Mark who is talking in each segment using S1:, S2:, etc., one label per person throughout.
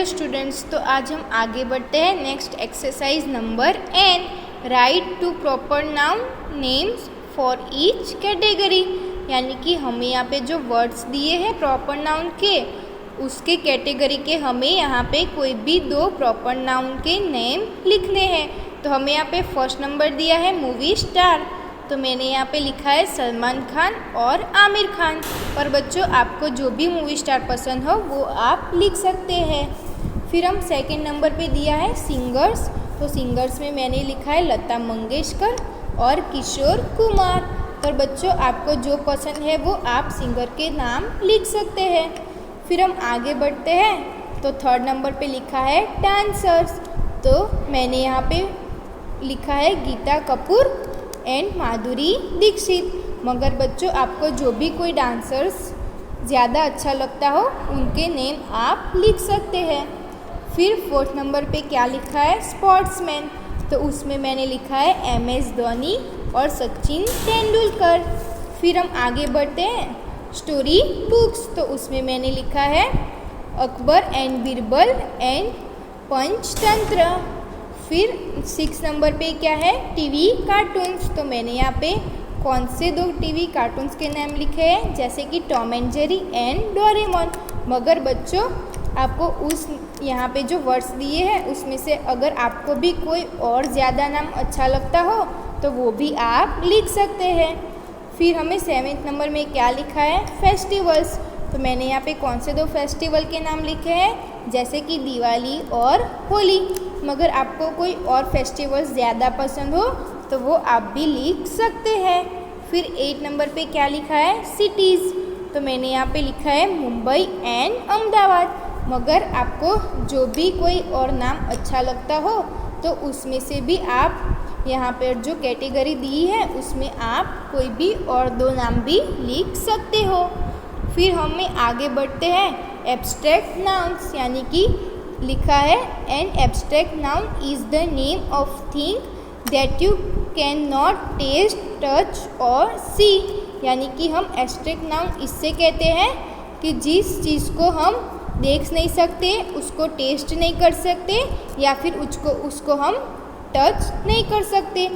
S1: Students, तो आज हम आगे बढ़ते हैं next exercise number N, right to proper noun names for each category. यानी कि हमें यहाँ पे जो वर्ड्स दिए हैं प्रॉपर नाउन के, उसके कैटेगरी के हमें यहाँ पे कोई भी दो प्रॉपर नाउन के नेम लिखने हैं। तो हमें यहाँ पे फर्स्ट नंबर दिया है मूवी स्टार, तो मैंने यहाँ पे लिखा है सलमान खान और आमिर खान। और बच्चों, आपको जो भी मूवी स्टार पसंद हो वो आप लिख सकते हैं। फिर हम सेकंड नंबर पे दिया है सिंगर्स, तो सिंगर्स में मैंने लिखा है लता मंगेशकर और किशोर कुमार। पर बच्चों, आपको जो पसंद है वो आप सिंगर के नाम लिख सकते हैं। फिर हम आगे बढ़ते हैं, तो थर्ड नंबर पे लिखा है डांसर्स, तो मैंने यहाँ पे लिखा है गीता कपूर एंड माधुरी दीक्षित। मगर बच्चों, आपको जो भी कोई डांसर्स ज़्यादा अच्छा लगता हो उनके नेम आप लिख सकते हैं। फिर फोर्थ नंबर पे क्या लिखा है स्पोर्ट्समैन, तो उसमें मैंने लिखा है MS धोनी और सचिन तेंदुलकर। फिर हम आगे बढ़ते हैं स्टोरी बुक्स, तो उसमें मैंने लिखा है अकबर एंड बीरबल एंड पंचतंत्र। फिर 6 नंबर पे क्या है टीवी कार्टून्स, तो मैंने यहाँ पे कौन से दो टीवी कार्टून्स के नाम लिखे हैं, जैसे कि Tom and Jerry and Doraemon. मगर बच्चों, आपको उस यहाँ पे जो वर्ड्स दिए हैं उसमें से अगर आपको भी कोई और ज़्यादा नाम अच्छा लगता हो तो वो भी आप लिख सकते हैं। फिर हमें 7th नंबर में क्या लिखा है फेस्टिवल्स, तो मैंने यहाँ पे कौन से दो फेस्टिवल के नाम लिखे हैं, जैसे कि दिवाली और होली। मगर आपको कोई और फेस्टिवल्स ज़्यादा पसंद हो तो वो आप भी लिख सकते हैं। फिर 8 नंबर पे क्या लिखा है सिटीज़, तो मैंने यहाँ पे लिखा है मुंबई एंड अहमदाबाद। मगर आपको जो भी कोई और नाम अच्छा लगता हो तो उसमें से भी आप यहाँ पर जो कैटेगरी दी है उसमें आप कोई भी और दो नाम भी लिख सकते हो। फिर हमें आगे बढ़ते हैं एब्स्ट्रैक्ट नाउन्स, यानी कि लिखा है an abstract noun is the name of thing that you can not taste touch और सी। यानी कि हम एब्स्ट्रैक्ट नाउन इससे कहते हैं कि जिस चीज़ को हम देख नहीं सकते, उसको टेस्ट नहीं कर सकते या फिर उसको हम टच नहीं कर सकते।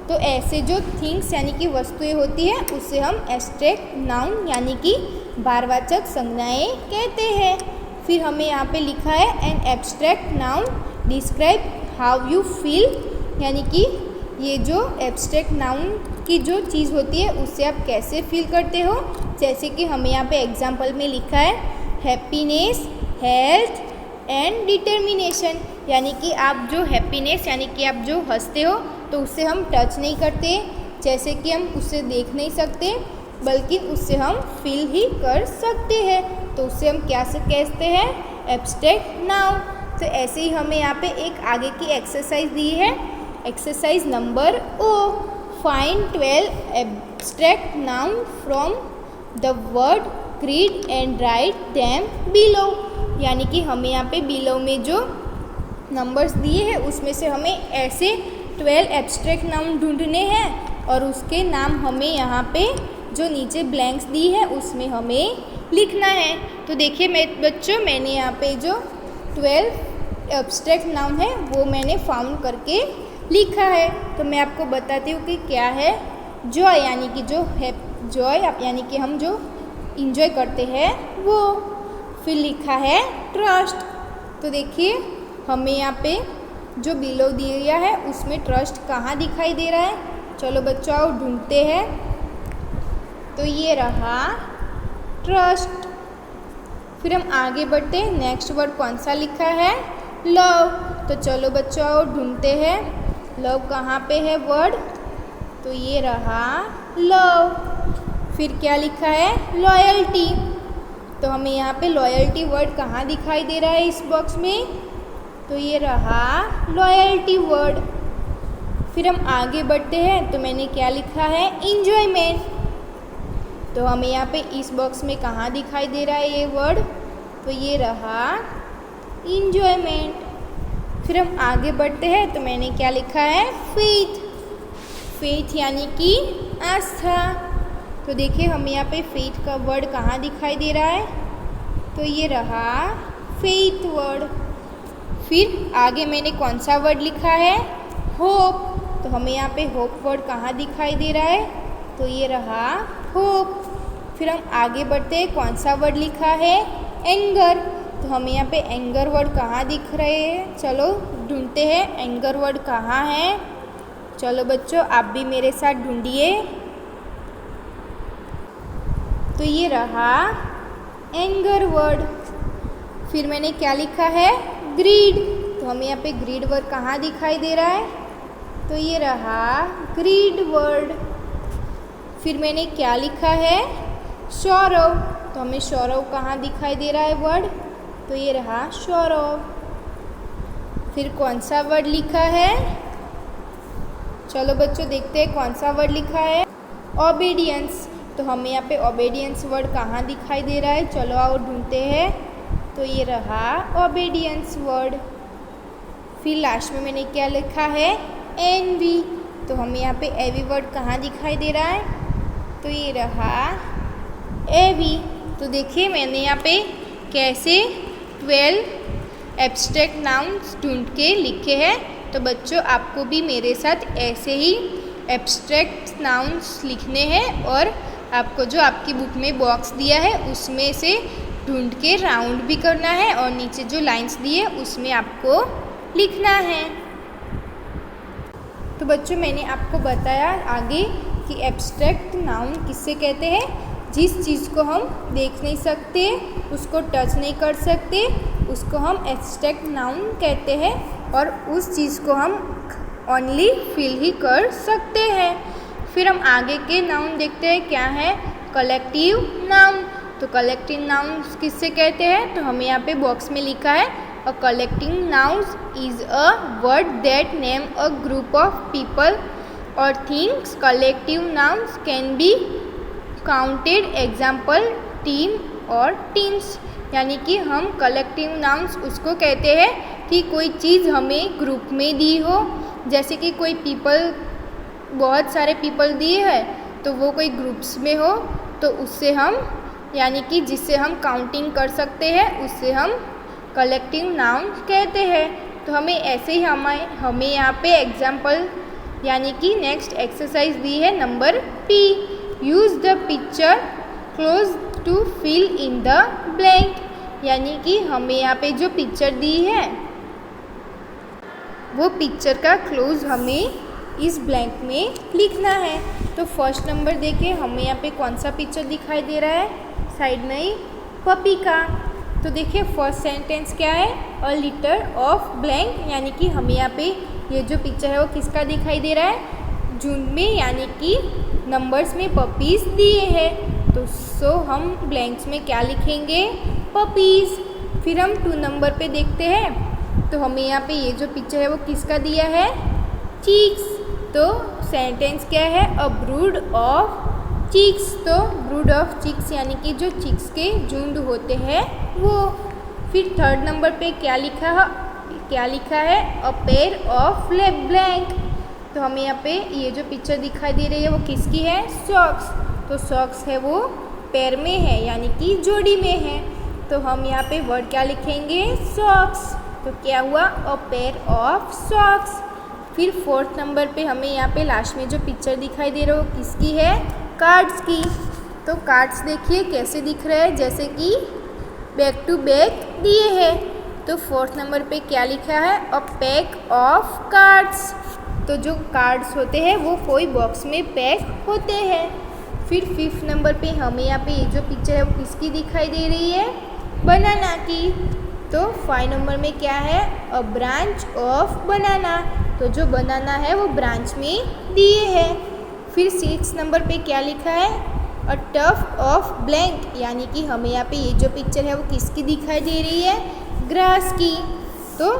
S1: तो ऐसे जो थिंग्स यानी कि वस्तुएं होती हैं उससे हम एब्स्ट्रैक्ट नाउन यानी कि भारवाचक संज्ञाएं कहते हैं। फिर हमें यहाँ पे लिखा है an abstract noun describe how you feel, यानी कि ये जो एब्स्ट्रैक्ट नाउन की जो चीज़ होती है उससे आप कैसे फील करते हो। जैसे कि हमें यहाँ पे एग्जाम्पल में लिखा है हैप्पीनेस, हेल्थ एंड डिटर्मिनेशन, यानी कि आप जो हैप्पीनेस यानी कि आप जो हंसते हो तो उससे हम टच नहीं करते, जैसे कि हम उससे देख नहीं सकते, बल्कि उससे हम फील ही कर सकते हैं, तो उससे हम क्या से कहते हैं एब्स्ट्रैक्ट नाउन। तो ऐसे ही हमें यहाँ पे एक आगे की एक्सरसाइज दी है, exercise number O, find 12 abstract noun from the word grid and write them below. यानी कि हमें यहाँ पे बिलो में जो नंबर्स दिए हैं उसमें से हमें ऐसे 12 एब्स्ट्रैक्ट नाउन ढूंढने हैं और उसके नाम हमें यहाँ पे जो नीचे ब्लैंक्स दी है उसमें हमें लिखना है। तो देखिए बच्चों, मैंने यहाँ पे जो 12 एब्स्ट्रैक्ट नाउन है वो मैंने फाउंड करके लिखा है। तो मैं आपको बताती हूँ कि क्या है जॉय, यानी कि जो है जॉय यानी कि हम जो इंजॉय करते हैं वो। फिर लिखा है ट्रस्ट, तो देखिए हमें यहाँ पे जो बिलो दिया गया है उसमें ट्रस्ट कहाँ दिखाई दे रहा है, चलो बच्चों आओ ढूंढते हैं। तो ये रहा ट्रस्ट। फिर हम आगे बढ़ते हैं, नेक्स्ट वर्ड कौन सा लिखा है लव, तो चलो बच्चों आओ ढूंढते हैं लव कहाँ पे है वर्ड, तो ये रहा लव। फिर क्या लिखा है लॉयल्टी, तो हमें यहाँ पे लॉयल्टी वर्ड कहाँ दिखाई दे रहा है इस बॉक्स में, तो ये रहा लॉयल्टी वर्ड। फिर हम आगे बढ़ते हैं, तो मैंने क्या लिखा है इंजॉयमेंट, तो हमें यहाँ पे इस बॉक्स में कहाँ दिखाई दे रहा है ये वर्ड, तो ये रहा इंजॉयमेंट। फिर हम आगे बढ़ते हैं, तो मैंने क्या लिखा है फेथ, फेथ यानी कि आस्था, तो देखिए हमें यहाँ पे फेथ का वर्ड कहाँ दिखाई दे रहा है, तो ये रहा फेथ वर्ड। फिर आगे मैंने कौन सा वर्ड लिखा है, होप। तो हमें यहाँ पे होप वर्ड कहाँ दिखाई दे रहा है, तो ये रहा होप। फिर हम आगे बढ़ते हैं, कौन सा वर्ड लिखा है, एंगर। तो हमें यहाँ पे एंगर वर्ड कहाँ दिख रहे हैं, चलो ढूंढते हैं एंगर वर्ड कहाँ है। चलो बच्चों आप भी मेरे साथ ढूंढिए। तो ये रहा एंगर वर्ड। फिर मैंने क्या लिखा है, ग्रीड। तो हमें यहाँ पे ग्रीड वर्ड कहाँ दिखाई दे रहा है, तो ये रहा ग्रीड वर्ड। फिर मैंने क्या लिखा है, सौरव। तो हमें सौरव कहाँ दिखाई दे रहा है वर्ड, तो ये रहा सौरव। फिर कौन सा वर्ड लिखा है, चलो बच्चों देखते हैं कौन सा वर्ड लिखा है, ओबीडियंस। तो हमें यहाँ पे ओबीडियंस वर्ड कहाँ दिखाई दे रहा है, चलो आओ ढूंढते हैं। तो ये रहा ओबीडियंस वर्ड। फिर लास्ट में मैंने क्या लिखा है, एनवी। तो हमें यहाँ पे एवी वर्ड कहाँ दिखाई दे रहा है, तो ये रहा एवी। तो देखिए मैंने यहाँ पे कैसे 12 एब्स्ट्रैक्ट नाउन्स ढूंढ के लिखे हैं। तो बच्चों आपको भी मेरे साथ ऐसे ही एब्स्ट्रैक्ट नाउन्स लिखने हैं और आपको जो आपकी बुक में बॉक्स दिया है उसमें से ढूंढ के राउंड भी करना है और नीचे जो लाइंस दी है उसमें आपको लिखना है। तो बच्चों मैंने आपको बताया आगे कि एब्स्ट्रैक्ट नाउन किससे कहते हैं, जिस चीज़ को हम देख नहीं सकते, उसको टच नहीं कर सकते, उसको हम एब्स्ट्रैक्ट नाउन कहते हैं और उस चीज़ को हम ओनली फील ही कर सकते हैं। फिर हम आगे के नाउन देखते हैं क्या है, कलेक्टिव नाउन। तो कलेक्टिव नाउन किससे कहते हैं, तो हमें यहाँ पे बॉक्स में लिखा है, a collective nouns is a word that name a group of people और things. Collective nouns can be counted, example team और टीम्स। यानी कि हम कलेक्टिव नाउन्स उसको कहते हैं कि कोई चीज़ हमें ग्रुप में दी हो, जैसे कि कोई पीपल, बहुत सारे पीपल दिए हैं तो वो कोई ग्रुप्स में हो, तो उससे हम यानी कि जिससे हम काउंटिंग कर सकते हैं उससे हम कलेक्टिव नाउन कहते हैं। तो हमें ऐसे ही हमें यहाँ पे एग्जाम्पल यानी कि नेक्स्ट एक्सरसाइज दी है number P, use the picture clues to fill in the blank. यानी कि हमें यहाँ पे जो पिक्चर दी है वो पिक्चर का क्लोज हमें इस ब्लैंक में लिखना है। तो फर्स्ट नंबर देखिए हमें यहाँ पे कौन सा पिक्चर दिखाई दे रहा है, साइड में ही पपी का। तो देखिए फर्स्ट सेंटेंस क्या है, अ लिटर ऑफ ब्लैंक। यानी कि हमें यहाँ पे ये जो पिक्चर है वो किसका दिखाई दे रहा है, झुंड में, यानी कि नंबर्स में पपीज़ दिए हैं। तो सो हम ब्लैंक्स में क्या लिखेंगे, पपीज़। फिर हम 2 नंबर पे देखते हैं, तो हमें यहाँ पे ये जो पिक्चर है वो किसका दिया है, चीक्स। तो सेंटेंस क्या है, अ ब्रूड ऑफ चिक्स। तो ब्रूड ऑफ चिक्स यानी कि जो चिक्स के झुंड होते हैं वो। फिर 3rd नंबर पे क्या लिखा है, अ पेयर ऑफ ब्लैंक। तो हमें यहाँ पे ये जो पिक्चर दिखाई दे रही है वो किसकी है, सॉक्स। तो सॉक्स है वो पेयर में है यानी कि जोड़ी में है। तो हम यहाँ पे वर्ड क्या लिखेंगे, सॉक्स। तो क्या हुआ, अ पेयर ऑफ सॉक्स। फिर 4th नंबर पे हमें यहाँ पे लास्ट में जो पिक्चर दिखाई दे रहा है वो किसकी है, कार्ड्स की। तो कार्ड्स देखिए कैसे दिख रहे हैं, जैसे कि बैक टू बैक दिए हैं। तो 4th नंबर पे क्या लिखा है, अ पैक ऑफ कार्ड्स। तो जो कार्ड्स होते हैं वो कोई बॉक्स में पैक होते हैं। फिर 5th नंबर पे हमें यहाँ पे ये जो पिक्चर है वो किसकी दिखाई दे रही है, बनाना की। तो 5 नंबर में क्या है, अ ब्रांच ऑफ बनाना। तो जो बनाना है वो ब्रांच में दिए है। फिर 6 नंबर पे क्या लिखा है, अ टफ ऑफ ब्लैंक। यानी कि हमें यहाँ पे ये जो पिक्चर है वो किसकी दिखाई दे रही है, ग्रास की। तो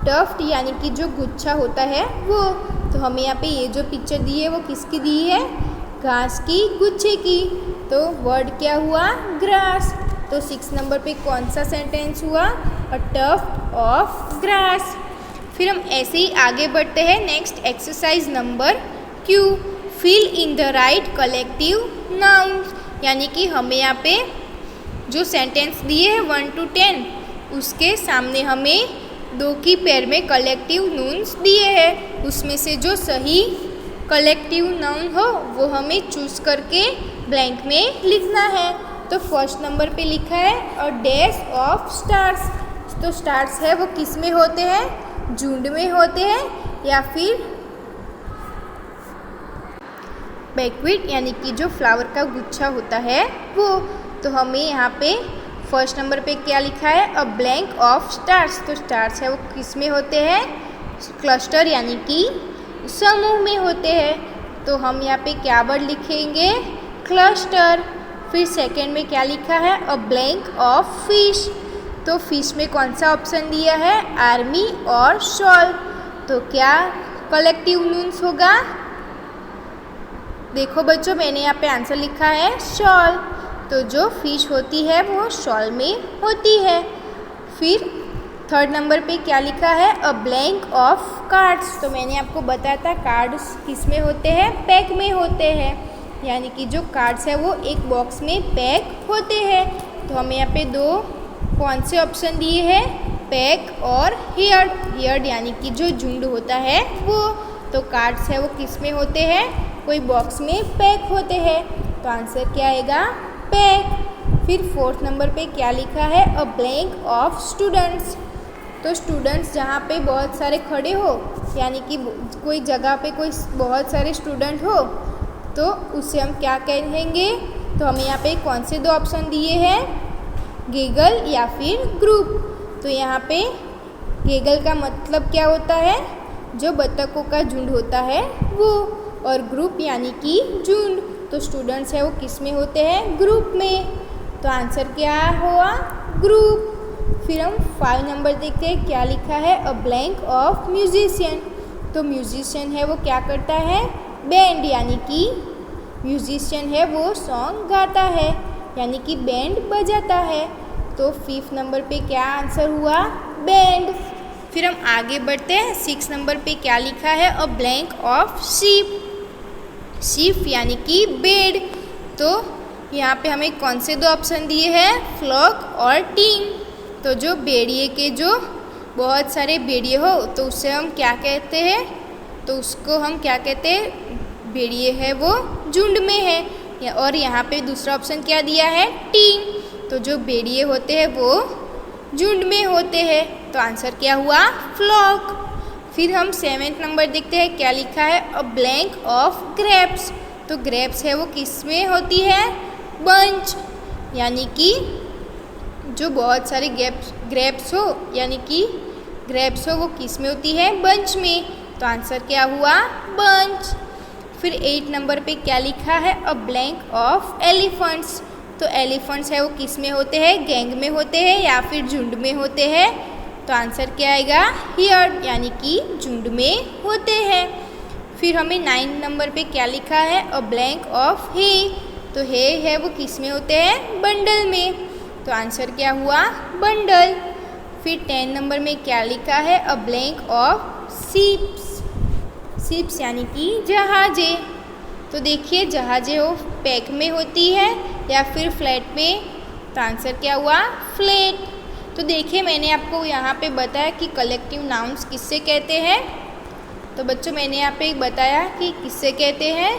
S1: टफ्ट यानी कि जो गुच्छा होता है वो। तो हमें यहाँ पे ये जो पिक्चर दी है वो किसकी दी है, घास की गुच्छे की। तो वर्ड क्या हुआ, ग्रास। तो 6 नंबर पे कौन सा सेंटेंस हुआ, अ टफ्ट ऑफ ग्रास। फिर हम ऐसे ही आगे बढ़ते हैं next exercise number Q, fill in the right collective nouns. यानी कि हमें यहाँ पे जो सेंटेंस दिए हैं 1 to 10 उसके सामने हमें दो की पेयर में कलेक्टिव नाउन्स दिए हैं, उसमें से जो सही कलेक्टिव नाउन हो वो हमें चूज करके ब्लैंक में लिखना है। तो फर्स्ट नंबर पे लिखा है अ डैश ऑफ स्टार्स। तो स्टार्स है वो किस में होते हैं, झुंड में होते हैं या फिर बैक्विट यानी कि जो फ्लावर का गुच्छा होता है वो। तो हमें यहाँ पे फर्स्ट नंबर पे क्या लिखा है, अ ब्लैंक ऑफ स्टार्स। तो स्टार्स है वो किस में होते हैं, क्लस्टर यानी कि समूह में होते हैं। तो हम यहाँ पे क्या वर्ड लिखेंगे, क्लस्टर। फिर सेकंड में क्या लिखा है, अ ब्लैंक ऑफ फिश। तो फिश में कौन सा ऑप्शन दिया है, आर्मी और शॉल। तो क्या कलेक्टिव नाउन्स होगा, देखो बच्चों मैंने यहाँ पे आंसर लिखा है शॉल। तो जो फिश होती है वो शॉल में होती है। फिर थर्ड नंबर पे क्या लिखा है, अ ब्लैंक ऑफ कार्ड्स। तो मैंने आपको बताया था कार्ड्स किस में होते हैं, पैक में होते हैं, यानी कि जो कार्ड्स है वो एक बॉक्स में पैक होते हैं। तो हमें यहाँ पे दो कौन से ऑप्शन दिए हैं, पैक और हियर्ड। हियर्ड यानी कि जो झुंड होता है वो। तो कार्ड्स है वो किस में होते हैं, कोई बॉक्स में पैक होते हैं। तो आंसर क्या आएगा, पैक। फिर फोर्थ नंबर पे क्या लिखा है, अ ब्लैंक ऑफ स्टूडेंट्स। तो स्टूडेंट्स जहाँ पे बहुत सारे खड़े हो, यानी कि कोई जगह पे कोई बहुत सारे स्टूडेंट हो, तो उसे हम क्या कहेंगे। तो हमें यहाँ पे कौन से दो ऑप्शन दिए हैं, गैगल या फिर ग्रुप। तो यहाँ पे गैगल का मतलब क्या होता है, जो बतखों का झुंड होता है वो, और ग्रुप यानी कि झुंड। तो स्टूडेंट्स है वो किस में होते हैं, ग्रुप में। तो आंसर क्या हुआ, ग्रुप। फिर हम 5 नंबर देखते हैं क्या लिखा है, अ ब्लैंक ऑफ म्यूजिशियन। तो म्यूजिशियन है वो क्या करता है, बैंड, यानी कि म्यूजिशियन है वो सॉन्ग गाता है, यानी कि बैंड बजाता है। तो 5th नंबर पे क्या आंसर हुआ, बैंड। फिर हम आगे बढ़ते हैं, 6 नंबर पे क्या लिखा है, a blank of sheep. Sheep यानी कि भेड़। तो यहाँ पे हमें कौन से दो ऑप्शन दिए हैं, फ्लॉक और टीम। तो जो भेड़िए के जो बहुत सारे भेड़िए हो तो उसे हम क्या कहते हैं, तो उसको हम क्या कहते हैं, भेड़िए है वो झुंड में है। और यहाँ पे दूसरा ऑप्शन क्या दिया है, टीम। तो जो भेड़िए होते हैं वो झुंड में होते हैं। तो आंसर क्या हुआ, फ्लॉक। फिर हम 7th नंबर देखते हैं क्या लिखा है, अ ब्लैंक ऑफ ग्रेप्स। तो ग्रेप्स है वो किस में होती है, बंच, यानी कि जो बहुत सारे ग्रेप्स हो, यानी कि ग्रेप्स हो वो किस में होती है, बंच में। तो आंसर क्या हुआ, बंच। फिर 8 नंबर पे क्या लिखा है, अ ब्लैंक ऑफ एलिफेंट्स। तो एलिफेंट्स है वो किस में होते हैं, गैंग में होते हैं या फिर झुंड में होते हैं। तो आंसर क्या आएगा, हियर्ड, यानी कि झुंड में होते हैं। फिर हमें 9 नंबर पे क्या लिखा है, अ ब्लैंक ऑफ हे। तो हे है वो किस में होते हैं, बंडल में। तो आंसर क्या हुआ, बंडल। फिर 10 नंबर में क्या लिखा है, a blank of ships. Ships यानी कि जहाजें। तो देखिए जहाजें वो पैक में होती है या फिर फ्लैट में। तो आंसर क्या हुआ, फ्लैट। तो देखिए मैंने आपको यहाँ पे बताया कि कलेक्टिव नाउन्स किससे कहते हैं। तो बच्चों मैंने यहाँ पे बताया कि किससे कहते हैं,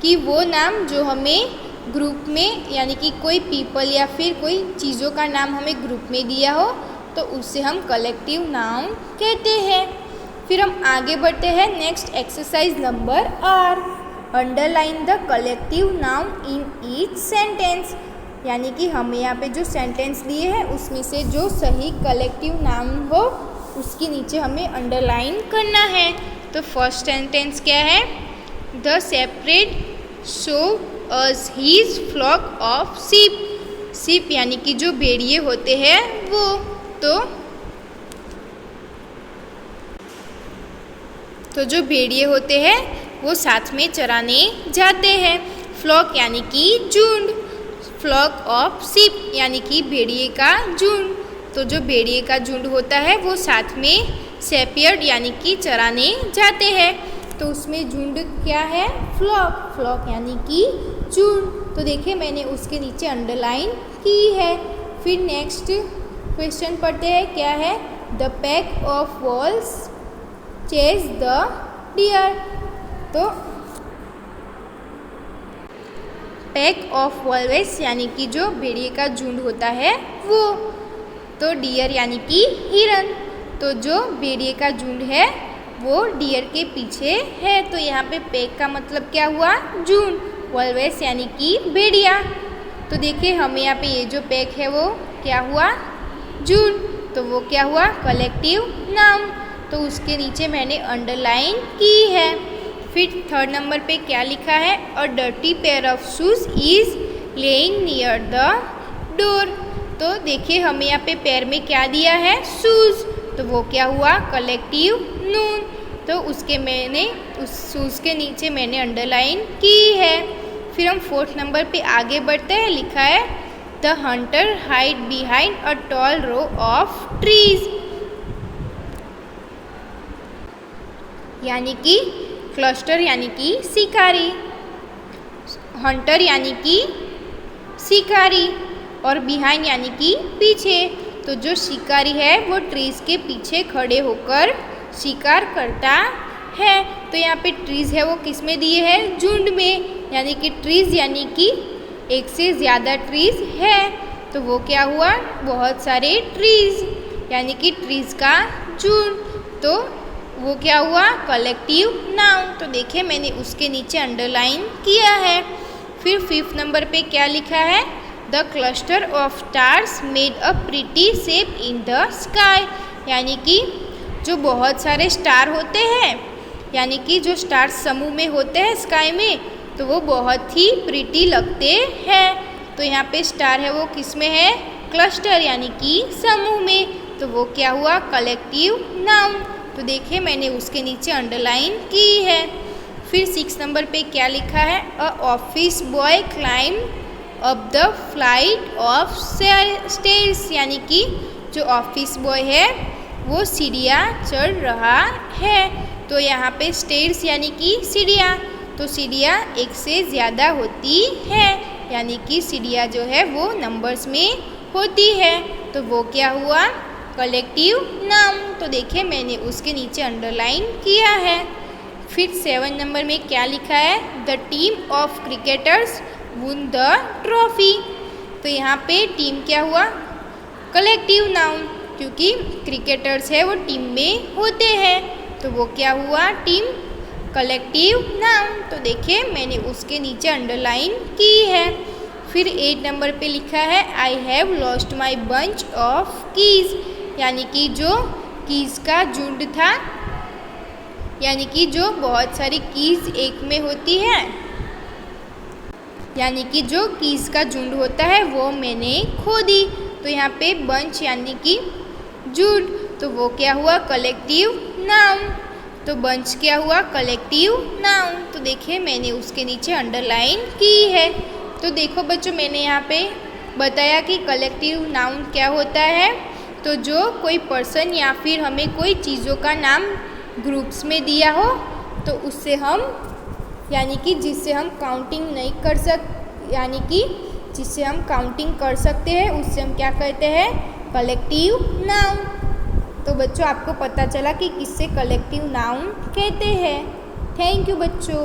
S1: कि वो नाम जो हमें ग्रुप में, यानी कि कोई पीपल या फिर कोई चीज़ों का नाम हमें ग्रुप में दिया हो तो उसे हम कलेक्टिव नाउन कहते हैं। फिर हम आगे बढ़ते हैं, next exercise number R, underline the collective noun in each sentence. यानी कि हमें यहाँ पे जो सेंटेंस दिए हैं उसमें से जो सही कलेक्टिव नाउन हो उसके नीचे हमें अंडरलाइन करना है। तो फर्स्ट सेंटेंस क्या है, the shepherd shows his flock of sheep. Sheep यानी कि जो भेड़िए होते हैं वो। तो जो भेड़िए होते हैं वो साथ में चराने जाते हैं। फ्लॉक यानी कि झुंड, फ्लॉक ऑफ शीप यानी कि भेड़िए का झुंड। तो जो भेड़िए का झुंड होता है वो साथ में सेपियर्ड यानी कि चराने जाते हैं। तो उसमें झुंड क्या है, फ्लॉक, फ्लॉक यानी कि झुंड। तो देखिए मैंने उसके नीचे अंडरलाइन की है। फिर नेक्स्ट क्वेश्चन पढ़ते हैं, क्या है, the pack of wolves chase the deer. तो पैक ऑफ वॉल्स यानी कि जो भेड़िए का झुंड होता है वो, तो डियर यानी कि हिरन। तो जो भेड़िए का झुंड है वो डियर के पीछे है। तो यहाँ पे पैक का मतलब क्या हुआ? झुंड। वॉल्स यानी कि भेड़िया। तो देखिए हमें यहाँ पे ये जो पैक है वो क्या हुआ? झुंड। तो वो क्या हुआ? Collective noun. तो उसके नीचे मैंने अंडरलाइन की है। फिर थर्ड नंबर पे क्या लिखा है? A dirty pair of shoes is laying near the door. तो देखिए हमें यहाँ पे पैर में क्या दिया है? शूज। तो वो क्या हुआ? कलेक्टिव नून। तो उस शूज के नीचे मैंने अंडरलाइन की है। फिर हम फोर्थ नंबर पे आगे बढ़ते हैं। लिखा है the hunter hide behind a tall row of trees, यानी कि क्लस्टर यानी कि शिकारी, हंटर यानी कि शिकारी और बिहाइंड यानी कि पीछे। तो जो शिकारी है वो ट्रीज के पीछे खड़े होकर शिकार करता है। तो यहाँ पे ट्रीज है वो किस में दिए हैं? झुंड में, यानी कि ट्रीज यानी कि एक से ज़्यादा ट्रीज है। तो वो क्या हुआ? बहुत सारे ट्रीज, यानी कि ट्रीज का झुंड। तो वो क्या हुआ? Collective noun. तो देखिए मैंने उसके नीचे अंडरलाइन किया है। फिर फिफ्थ नंबर पे क्या लिखा है? The cluster of stars made a pretty shape in the sky, यानी कि जो बहुत सारे स्टार होते हैं, यानी कि जो स्टार समूह में होते हैं स्काई में, तो वो बहुत ही प्रिटी लगते हैं। तो यहाँ पे स्टार है वो किस में है? क्लस्टर यानी कि समूह में। तो वो क्या हुआ? Collective noun. तो देखिए मैंने उसके नीचे अंडरलाइन की है। फिर 6 नंबर पे क्या लिखा है? A office boy climb up the flight of stairs, यानी कि जो ऑफिस बॉय है वो सीढ़ियाँ चढ़ रहा है। तो यहाँ पे स्टेयर्स यानी कि सीढ़ियाँ, तो सीढ़ियाँ एक से ज़्यादा होती है, यानी कि सीढ़ियाँ जो है वो नंबर्स में होती है। तो वो क्या हुआ? Collective noun. तो देखिए मैंने उसके नीचे अंडरलाइन किया है। फिर 7 नंबर में क्या लिखा है? The team of cricketers won the trophy. तो यहाँ पे टीम क्या हुआ? कलेक्टिव नाउन, क्योंकि क्रिकेटर्स है वो टीम में होते हैं। तो वो क्या हुआ? Team collective noun. तो देखिए मैंने उसके नीचे अंडरलाइन की है। फिर 8 नंबर पे लिखा है I have lost my bunch of keys, यानी कि जो कीज का झुंड था, यानी कि जो बहुत सारी कीज एक में होती है, यानी कि जो कीज का झुंड होता है वो मैंने खो दी। तो यहाँ पे बंच यानी कि झुंड, तो वो क्या हुआ? Collective noun. तो बंच क्या हुआ? Collective noun. तो देखिए मैंने उसके नीचे अंडरलाइन की है। तो देखो बच्चों मैंने यहाँ पे बताया कि कलेक्टिव नाउन क्या होता है। तो जो कोई पर्सन या फिर हमें कोई चीज़ों का नाम ग्रुप्स में दिया हो, तो उससे हम यानी कि जिससे हम काउंटिंग नहीं कर यानी कि जिससे हम काउंटिंग कर सकते हैं उससे हम क्या कहते हैं? Collective noun. तो बच्चों आपको पता चला कि किससे कलेक्टिव नाउन कहते हैं। थैंक यू बच्चों।